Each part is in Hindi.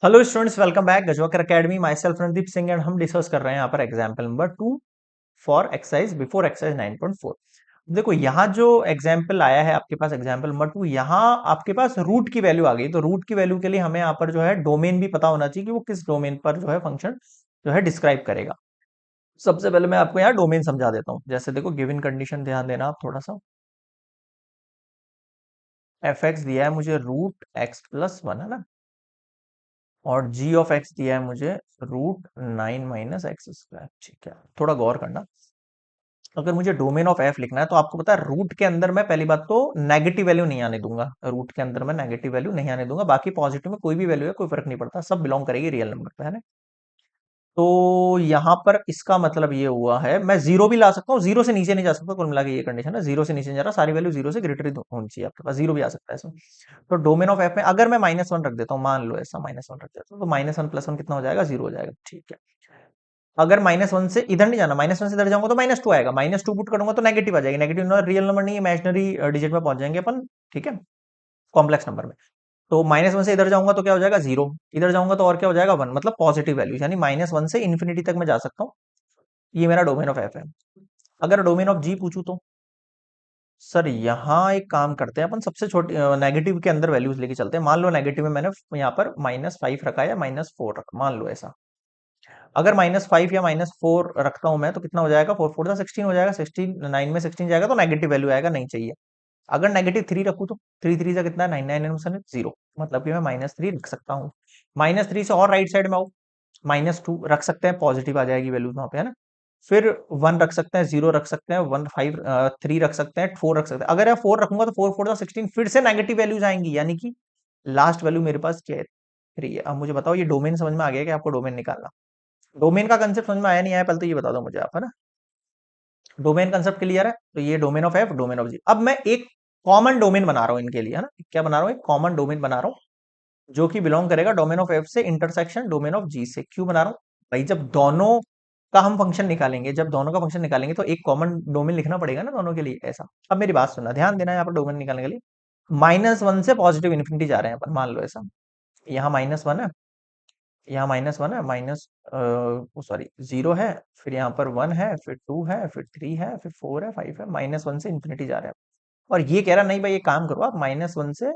Hello students, welcome back Gajwakar academy. Myself Randeep Singh and हम डिस्कस कर रहे हैं यहाँ पर example number 2 for exercise before exercise 9.4। देखो यहाँ जो एग्जाम्पल आया है आपके पास एग्जाम्पल नंबर 2, यहाँ आपके पास रूट की वैल्यू आ गई। तो रूट की वैल्यू के लिए हमें यहाँ पर जो है डोमेन भी पता होना चाहिए कि वो किस डोमेन पर जो है फंक्शन जो है डिस्क्राइब करेगा। सबसे पहले मैं आपको यहाँ डोमेन समझा देता हूँ। जैसे देखो गिवन कंडीशन ध्यान देना आप थोड़ा सा। एफ एक्स दिया है मुझे √x+1, है ना। और जी ऑफ एक्स दिया है मुझे √9 - x²। ठीक है, थोड़ा गौर करना। अगर मुझे डोमेन ऑफ एफ लिखना है तो आपको पता है रूट के अंदर मैं पहली बात तो नेगेटिव वैल्यू नहीं आने दूंगा। रूट के अंदर मैं नेगेटिव वैल्यू नहीं आने दूंगा। बाकी पॉजिटिव में कोई भी वैल्यू है, कोई फर्क नहीं पड़ता, सब बिलोंग करेगी रियल नंबर पे, है ना। तो यहाँ पर इसका मतलब ये हुआ है मैं जीरो भी ला सकता हूँ, जीरो से नीचे नहीं जा सकता। कुल मिला के ये कंडीशन है, जीरो से नीचे नहीं जा रहा, सारी वैल्यू जीरो से ग्रेटर होनी चाहिए। आपके पास जीरो भी आ सकता है इसमें। तो डोमेन ऑफ एफ में अगर मैं -1 रख देता हूँ, मान लो ऐसा -1 रख देता हूँ, तो -1 + 1 कितना हो जाएगा? जीरो हो जाएगा। ठीक है। अगर -1 से इधर नहीं जाना, -1 से इधर जाऊंगा तो -2 आएगा। -2 पुट करूंगा तो नेगेटिव आ जाएगी। नेगेटिव नंबर रियल नंबर नहीं, इमेजिनरी डिजिट में पहुंच जाएंगे अपन। ठीक है, कॉम्प्लेक्स नंबर में। तो -1 से इधर जाऊंगा तो क्या हो जाएगा? जीरो। इधर जाऊंगा तो और क्या हो जाएगा? 1, मतलब पॉजिटिव वैल्यू, यानी -1 से इन्फिनिटी तक मैं जा सकता हूँ। ये मेरा डोमेन ऑफ एफ है। अगर डोमेन ऑफ जी पूछूं तो सर यहाँ एक काम करते हैं अपन, सबसे छोटी नेगेटिव के अंदर वैल्यूज लेके चलते हैं। मान लो नेगेटिव में मैंने यहाँ पर -5 रखा है या -4 रखा, मान लो ऐसा। अगर -5 या -4 रखता हूं मैं तो कितना हो जाएगा? 4 4 16 हो जाएगा। 16 9 में 16 जाएगा तो नेगेटिव वैल्यू आएगा, नहीं चाहिए। अगर -3 रखूं तो 3 3 से कितना है? 9 9 में 0, मतलब कि मैं -3 रख सकता हूँ। -3 से और राइट साइड में आओ, -2 रख सकते हैं, पॉजिटिव आ जाएगी वैल्यू वहां पे, है ना। फिर 1 रख सकते हैं, 0 रख सकते हैं, 1 5 3 रख सकते हैं, 4 रख सकते हैं। अगर मैं 4 रखूंगा तो 4 4 16 फिर से नेगेटिव वैल्यूज आएंगी, यानी कि लास्ट वैल्यू मेरे पास क्या है? 3 है। अब मुझे बताओ ये डोमेन समझ में आ गया कि आपको डोमेन निकालना? डोमेन का कंसेप्ट समझ में आया नहीं आया पहले तो ये बता दो मुझे आप, है ना। डोमेन कंसेप्ट क्लियर है? तो ये domain of f, domain of g. अब मैं एक कॉमन डोमेन बना रहा हूं इनके लिए, है ना। क्या बना रहा हूं? एक कॉमन डोमेन बना रहा हूं जो कि बिलोंग करेगा डोमेन ऑफ एफ से इंटरसेक्शन डोमेन ऑफ जी से। क्यों बना रहा हूं भाई? जब दोनों का हम फंक्शन निकालेंगे, जब दोनों का फंक्शन निकालेंगे तो एक कॉमन डोमेन लिखना पड़ेगा ना दोनों के लिए, ऐसा। अब मेरी बात सुनना, ध्यान देना। यहाँ पर डोमेन निकालने के लिए -1 से पॉजिटिव इन्फिनिटी जा रहे हैं अपन, मान लो ऐसा। यहाँ -1 है, यहाँ -1 है, माइनस सॉरी 0 है, फिर यहाँ पर 1 है, फिर 2 है, फिर 3 है, फिर 4 है, 5 है। -1 से इन्फिनिटी जा रहे हैं। और ये कह रहा नहीं भाई, ये काम करो आप -1 से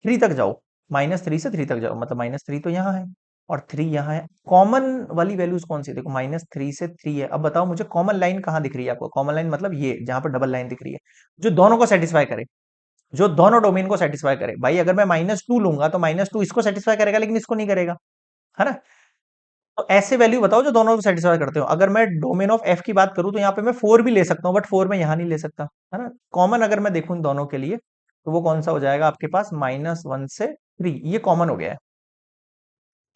3 तक जाओ। -3 से 3 तक जाओ, मतलब -3 तो यहाँ है और 3 यहाँ है। कॉमन वाली वैल्यूज कौन सी है? देखो -3 से 3 है। अब बताओ मुझे कॉमन लाइन कहाँ दिख रही है आपको? कॉमन लाइन मतलब ये जहां पर डबल लाइन दिख रही है, जो दोनों को सेटिस्फाई करे, जो दोनों डोमेन को सेटिस्फाई करे। भाई अगर मैं -2 लूंगा तो -2 इसको सेटिस्फाई करेगा लेकिन इसको नहीं करेगा, है ना। तो ऐसे वैल्यू बताओ जो दोनों को सेटिस्फाई करते हो। अगर मैं डोमेन ऑफ एफ की बात करूं तो यहाँ पे मैं 4 भी ले सकता हूँ, बट 4 मैं यहाँ नहीं ले सकता, है ना। कॉमन अगर मैं देखूं इन दोनों के लिए तो वो कौन सा हो जाएगा आपके पास? -1 से 3, ये कॉमन हो गया है।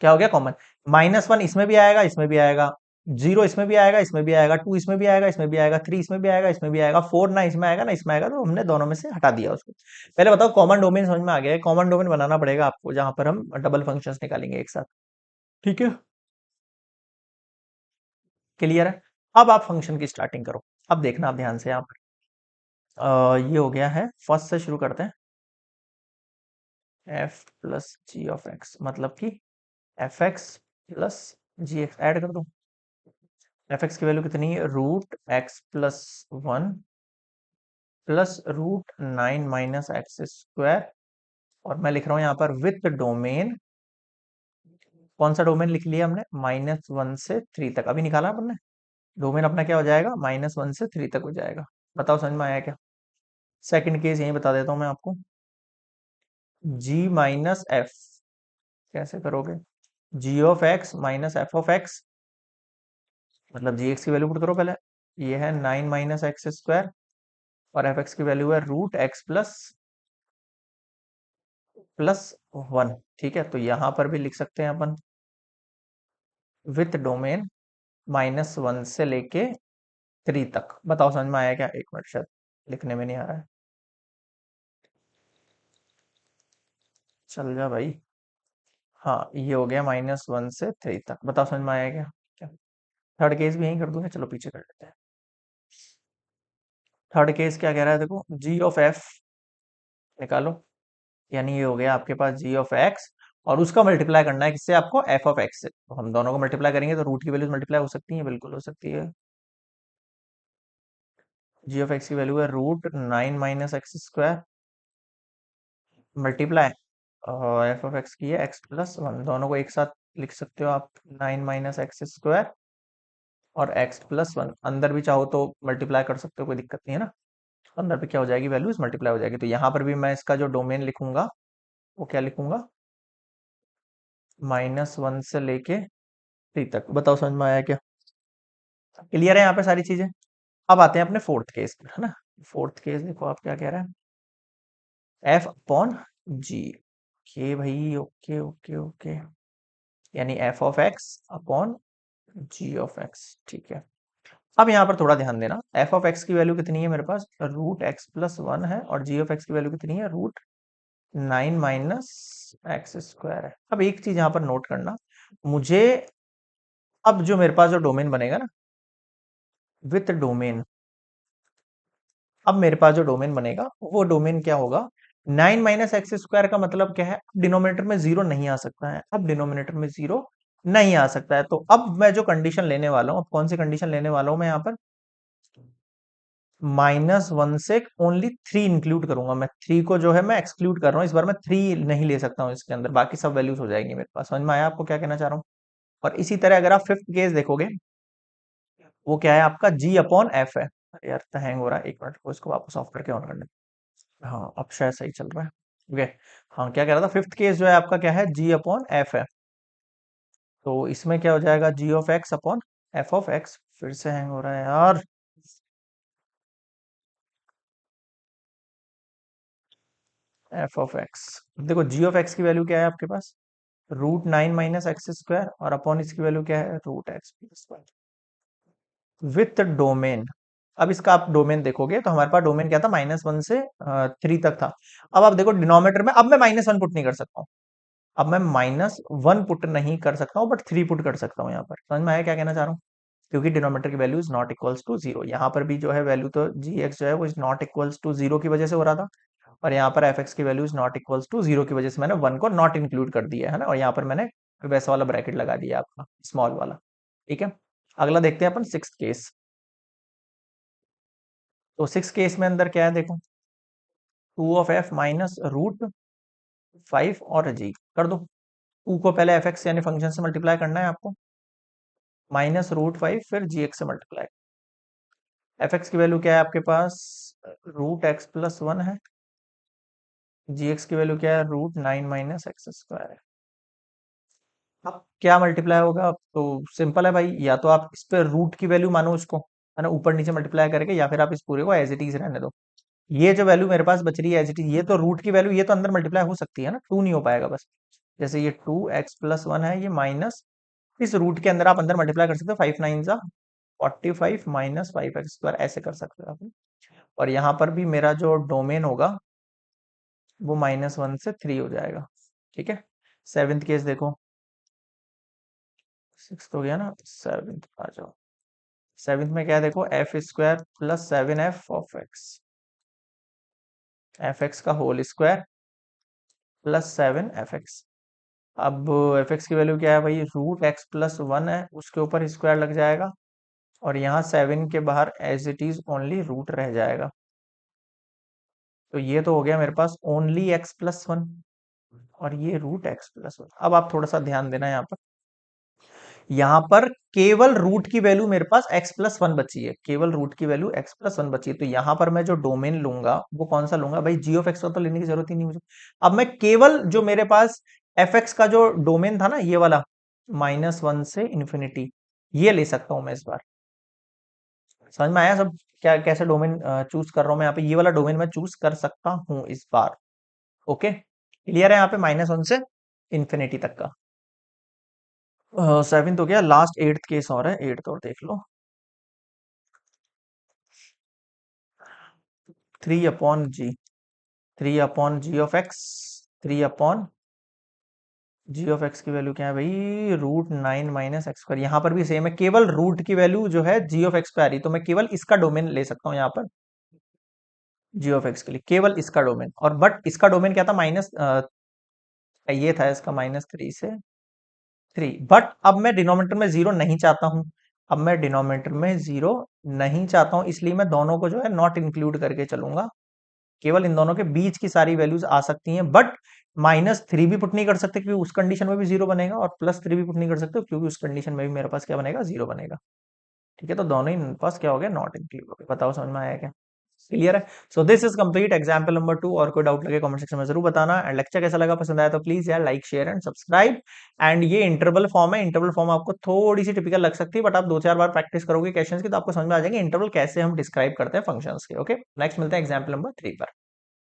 क्या हो गया? कॉमन। -1 इसमें भी आएगा, इसमें भी आएगा। 0 इसमें भी आएगा, इसमें भी आएगा। 2 इसमें भी आएगा, इसमें भी आएगा। 3 इसमें भी आएगा, इसमें भी आएगा। 4 ना इसमें आएगा ना इसमें आएगा, तो हमने दोनों में से हटा दिया उसको। पहले बताओ कॉमन डोमेन समझ में आ गया है? कॉमन डोमेन बनाना पड़ेगा आपको जहां पर हम डबल फंक्शंस निकालेंगे एक साथ। ठीक है, क्लियर है? अब आप फंक्शन की स्टार्टिंग करो। अब देखना आप ध्यान से यहाँ पर। ये हो गया है, फर्स्ट से शुरू करते हैं। F plus G of x, मतलब कि F X plus G X add कर दो। एफ एक्स की वैल्यू कितनी है? √x+1 plus √9 - x²। और मैं लिख रहा हूं यहाँ पर विथ डोमेन। कौन सा डोमेन लिख लिया हमने? -1 से 3 तक अभी निकाला अपन ने। डोमेन अपना क्या हो जाएगा? -1 से 3 तक हो जाएगा। बताओ समझ में आया क्या? सेकंड केस यही बता देता हूं मैं आपको। g - f कैसे करोगे? G of x minus f of x, मतलब जी एक्स की वैल्यू पुट करो पहले। ये है 9 - x²। और एफ एक्स की वैल्यू है √x+1। ठीक है, तो यहां पर भी लिख सकते हैं अपन विथ डोमेन -1 से लेके 3 तक। बताओ समझ में आया क्या? एक मिनट, शायद लिखने में नहीं आ रहा है। चल जा भाई। हाँ, ये हो गया -1 से 3 तक। बताओ समझ में आया क्या? क्या थर्ड केस भी यही कर दूंगा? चलो पीछे कर लेते हैं। थर्ड केस क्या कह रहा है? देखो जी ऑफ एफ निकालो, यानी ये हो गया आपके पास जी ऑफ एक्स। और उसका मल्टीप्लाई करना है किससे आपको, एफ ऑफ एक्स से। तो हम दोनों को मल्टीप्लाई करेंगे तो रूट की वैल्यूज मल्टीप्लाई हो सकती है, बिल्कुल हो सकती है। जी ऑफ एक्स की वैल्यू है root 9 - x² multiply F of X की है x+1, दोनों को एक साथ लिख सकते हो आप, 9 - x² और x+1। अंदर भी चाहो तो मल्टीप्लाई कर सकते हो, कोई दिक्कत नहीं है ना। अंदर पे क्या हो जाएगी, वैल्यूज मल्टीप्लाई हो जाएगी। तो यहाँ पर भी मैं इसका जो डोमेन लिखूंगा वो क्या लिखूंगा, -1 से लेके 3 तक। बताओ समझ में आया क्या, क्लियर है यहाँ पे सारी चीजें। अब आते हैं अपने फोर्थ केस पर, है ना। फोर्थ केस देखो आप क्या कह रहे हैं, f/g। ओके भाई, ओके ओके ओके, यानी f(x)/g(x), ठीक है। अब यहाँ पर थोड़ा ध्यान देना, f(x) की वैल्यू कितनी है मेरे पास, रूट x+1 है, और g(x) की वैल्यू कितनी है, रूट 9 - x² है। अब एक चीज यहाँ पर नोट करना, मुझे अब जो मेरे पास जो डोमेन बनेगा ना, विथ डोमेन, अब मेरे पास जो डोमेन बनेगा वो डोमेन क्या होगा, 9 - x² का मतलब क्या है, डिनोमिनेटर में जीरो नहीं आ सकता है। अब डिनोमिनेटर में जीरो नहीं आ सकता है, तो अब मैं जो कंडीशन लेने वाला हूं, अब कौन सी कंडीशन लेने वाला हूं मैं यहाँ पर, -1 से ओनली 3 इंक्लूड करूंगा। मैं 3 को जो है मैं एक्सक्लूड कर रहा हूँ इस बार, मैं 3 नहीं ले सकता हूँ इसके अंदर, बाकी सब वैल्यूज हो जाएंगी मेरे पास। समझ में आया आपको क्या कहना चाह रहा हूँ। और इसी तरह अगर आप फिफ्थ केस देखोगे, वो क्या है आपका, g/f है। अरे यार तो हैंग हो रहा है, एक मिनट को इसको वापस ऑफ करके ऑन करने। हाँ अब शायद सही चल रहा है। ओके, हाँ क्या कह रहा था, फिफ्थ केस जो है आपका क्या है, g/f है। तो इसमें क्या हो जाएगा, g(x)/f(x), फिर से हैंग हो रहा है यार। f(x), देखो g(x) की वैल्यू क्या है आपके पास, रूट 9 - x² और अपॉन इसकी वैल्यू क्या है, रूट x+1 विथ डोमेन। अब इसका आप डोमेन देखोगे तो हमारे पास डोमेन क्या था, -1 से 3 तक था। अब आप देखो डिनोमिनेटर में, अब मैं -1 पुट नहीं कर सकता हूँ, अब मैं -1 पुट नहीं कर सकता हूँ, बट 3 पुट कर सकता हूँ। यहाँ पर समझ में आया क्या कहना चाह रहा हूँ, क्योंकि डिनोमिनेटर की value is not equals to zero. यहाँ पर भी जो है वैल्यू तो g(x) जो है वो is not equals to zero की वजह से हो रहा था, और यहाँ पर f(x) की value is not equals to zero की वजह से मैंने 1 को नॉट इंक्लूड कर दिया है ना, और यहाँ पर मैंने वैसा वाला ब्रैकेट लगा दिया आपका, स्मॉल वाला। ठीक है, अगला देखते हैं अपन सिक्स केस। तो सिक्स केस में अंदर क्या है देखो, 2 of f माइनस रूट 5 और g कर दो। 2 को पहले f(x) यानी फंक्शन से मल्टीप्लाई करना है आपको, -√5 फिर g(x) से मल्टीप्लाई। f(x) की वैल्यू क्या है आपके पास, रूट x+1 है, gx की वैल्यू क्या है, रूट 9 - x² है। अब क्या मल्टीप्लाई होगा, अब तो सिंपल है भाई, या तो आप इस पे रूट की वैल्यू मानो उसको, है ना, ऊपर नीचे मल्टीप्लाई करके, या फिर आप इस पूरे को एज इट इज रहने दो। ये जो वैल्यू मेरे पास बच रही है एज इट इज, ये तो रूट की वैल्यू, ये तो अंदर मल्टीप्लाई हो सकती है ना, 2 नहीं हो पाएगा बस। जैसे ये 2x+1 है, ये माइनस इस रूट के अंदर आप अंदर मल्टीप्लाई कर सकते हो, 5 9 = 45 -5x², ऐसे कर सकते हो आप। और यहाँ पर भी मेरा जो डोमेन होगा वो -1 से 3 हो जाएगा। ठीक है, सेवेंथ केस देखो, सिक्स हो गया ना, सेवेंथ आ जाओ। सेवेंथ में क्या है देखो, f² + 7f(x), f(x) का होल स्क्वायर +7f(x). अब f(x) की वैल्यू क्या है भाई, रूट x+1 है, उसके ऊपर स्क्वायर लग जाएगा, और यहाँ 7 के बाहर as it is only root रह जाएगा। तो ये तो हो गया मेरे पास ओनली x+1, और ये रूट x+1। अब आप थोड़ा सा ध्यान देना यहाँ पर, यहाँ पर केवल रूट की वैल्यू मेरे पास x+1 बची है, केवल रूट की वैल्यू x+1 बची है। तो यहाँ पर मैं जो डोमेन लूंगा वो कौन सा लूंगा भाई, g(x) का तो लेने की जरूरत ही नहीं मुझे। अब मैं केवल जो मेरे पास f(x) का जो डोमेन था ना, ये वाला -1 से इंफिनिटी, ये ले सकता हूं मैं इस बार। समझ में आया सब, क्या कैसे डोमेन चूज कर रहा हूं मैं यहाँ पे, ये वाला डोमेन मैं चूज कर सकता हूं इस बार। ओके, क्लियर है यहाँ पे, -1 से इंफिनिटी तक का। सेवेंथ हो गया, लास्ट एट्थ केस और है, एट्थ और देख लो। 3/g, 3/g(x), 3/g(x) की वैल्यू क्या है भाई, रूट 9 - x²। यहाँ पर भी सेम है, केवल रूट की वैल्यू जो है g(x) पे आ रही, तो मैं केवल इसका डोमेन ले सकता हूँ यहाँ पर, g(x) के लिए केवल इसका डोमेन। और बट इसका डोमेन क्या था, ये था इसका -3 से 3, बट अब मैं डिनोमिनेटर में जीरो नहीं चाहता हूं। अब मैं डिनोमिनेटर में जीरो नहीं चाहता हूं, इसलिए मैं दोनों को जो है नॉट इंक्लूड करके चलूंगा। केवल इन दोनों के बीच की सारी वैल्यूज आ सकती हैं, बट -3 भी पुट नहीं कर सकते क्योंकि उस कंडीशन में भी जीरो बनेगा, और +3 भी पुट नहीं कर सकते क्योंकि उस कंडीशन में भी मेरे पास क्या बनेगा, जीरो बनेगा। ठीक है, तो दोनों ही मेरे पास क्या हो गया, नॉट इंक्लूड हो गया। बताओ समझ में आया क्या? क्लियर है? So this is complete example number 2। और कोई डाउट लगे कमेंट सेक्शन में जरूर बताना। एंड लेक्चर कैसा लगा, पसंद आया तो प्लीज यार like share and subscribe. And ये इंटरवल फॉर्म है, इंटरवल फॉर्म आपको थोड़ी सी टिपिकल लग सकती है, बट आप 2-4 बार प्रैक्टिस करोगे क्वेश्चंस की तो आपको समझ में आ जाएंगे इंटरवल कैसे हम डिस्क्राइब करते हैं फंक्शंस के। ओके, नेक्स्ट मिलते हैं एग्जाम्पल नंबर 3 पर।